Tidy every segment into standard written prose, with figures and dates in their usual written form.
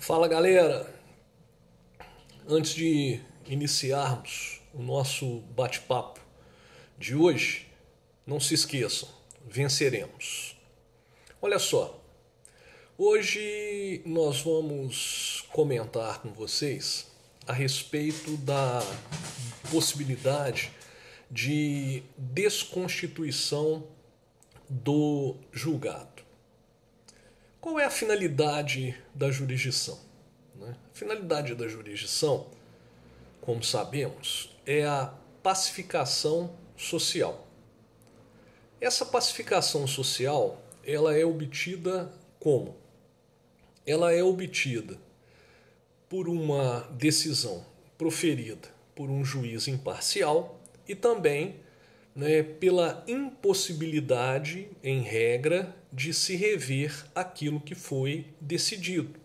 Fala galera, antes de iniciarmos o nosso bate-papo de hoje, não se esqueçam, venceremos. Olha só, hoje nós vamos comentar com vocês a respeito da possibilidade de desconstituição do julgado. Qual é a finalidade da jurisdição? A finalidade da jurisdição, como sabemos, é a pacificação social. Essa pacificação social, ela é obtida como? Ela é obtida por uma decisão proferida por um juiz imparcial e também pela impossibilidade, em regra, de se rever aquilo que foi decidido.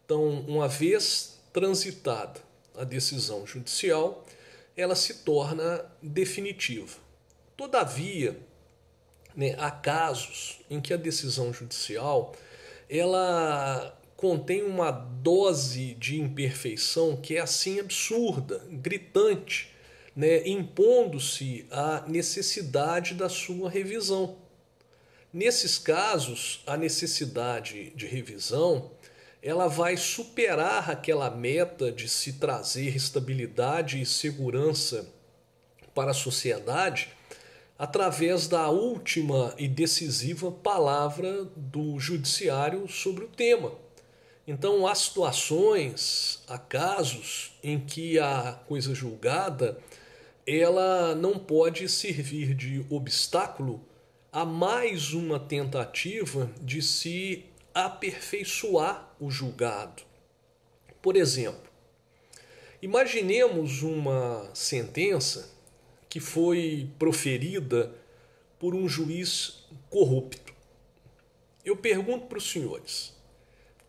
Então, uma vez transitada a decisão judicial, ela se torna definitiva. Todavia, há casos em que a decisão judicial ela contém uma dose de imperfeição que é assim absurda, gritante, impondo-se a necessidade da sua revisão. Nesses casos, a necessidade de revisão ela vai superar aquela meta de se trazer estabilidade e segurança para a sociedade através da última e decisiva palavra do judiciário sobre o tema. Então, há situações, há casos em que a coisa julgada ela não pode servir de obstáculo a mais uma tentativa de se aperfeiçoar o julgado. Por exemplo, imaginemos uma sentença que foi proferida por um juiz corrupto. Eu pergunto para os senhores,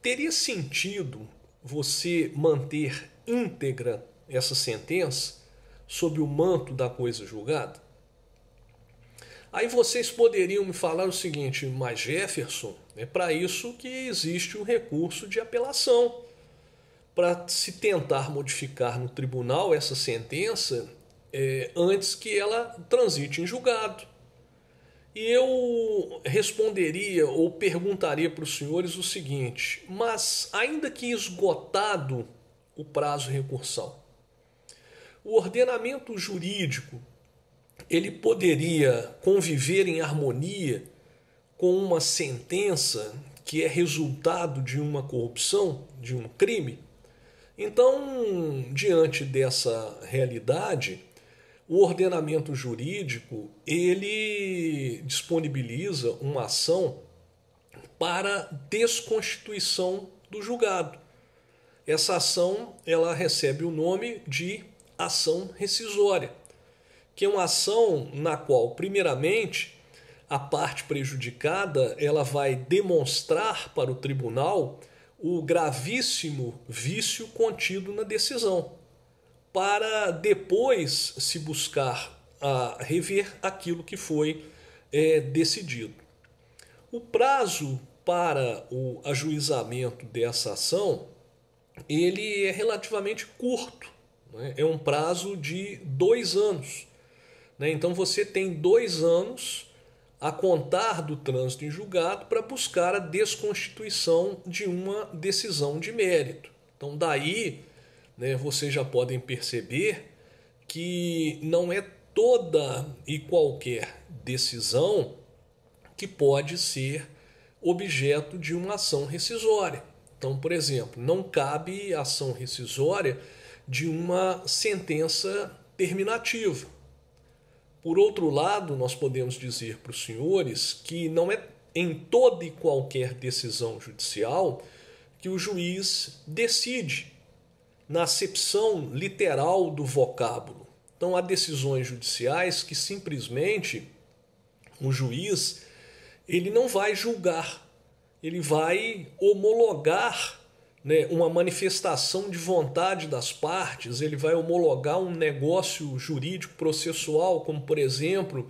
teria sentido você manter íntegra essa sentença sob o manto da coisa julgada? Aí vocês poderiam me falar o seguinte, mas Jefferson, é para isso que existe o recurso de apelação, para se tentar modificar no tribunal essa sentença antes que ela transite em julgado. E eu responderia ou perguntaria para os senhores o seguinte, mas ainda que esgotado o prazo recursal, o ordenamento jurídico ele poderia conviver em harmonia com uma sentença que é resultado de uma corrupção, de um crime? Então, diante dessa realidade, o ordenamento jurídico ele disponibiliza uma ação para desconstituição do julgado. Essa ação ela recebe o nome de ação rescisória, que é uma ação na qual, primeiramente, a parte prejudicada ela vai demonstrar para o tribunal o gravíssimo vício contido na decisão, para depois se buscar a rever aquilo que foi decidido. O prazo para o ajuizamento dessa ação ele é relativamente curto, é um prazo de 2 anos. Então você tem 2 anos a contar do trânsito em julgado para buscar a desconstituição de uma decisão de mérito. Então daí vocês já podem perceber que não é toda e qualquer decisão que pode ser objeto de uma ação rescisória. Então, por exemplo, não cabe ação rescisória de uma sentença terminativa. Por outro lado, nós podemos dizer para os senhores que não é em toda e qualquer decisão judicial que o juiz decide na acepção literal do vocábulo. Então, há decisões judiciais que simplesmente o juiz ele não vai julgar, ele vai homologar uma manifestação de vontade das partes, ele vai homologar um negócio jurídico processual, como por exemplo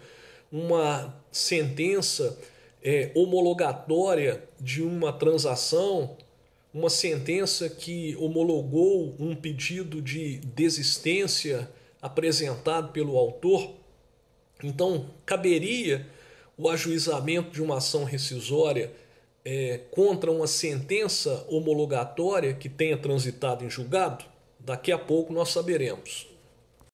uma sentença homologatória de uma transação uma sentença que homologou um pedido de desistência apresentado pelo autor. Então, caberia o ajuizamento de uma ação rescisória contra uma sentença homologatória que tenha transitado em julgado? Daqui a pouco nós saberemos.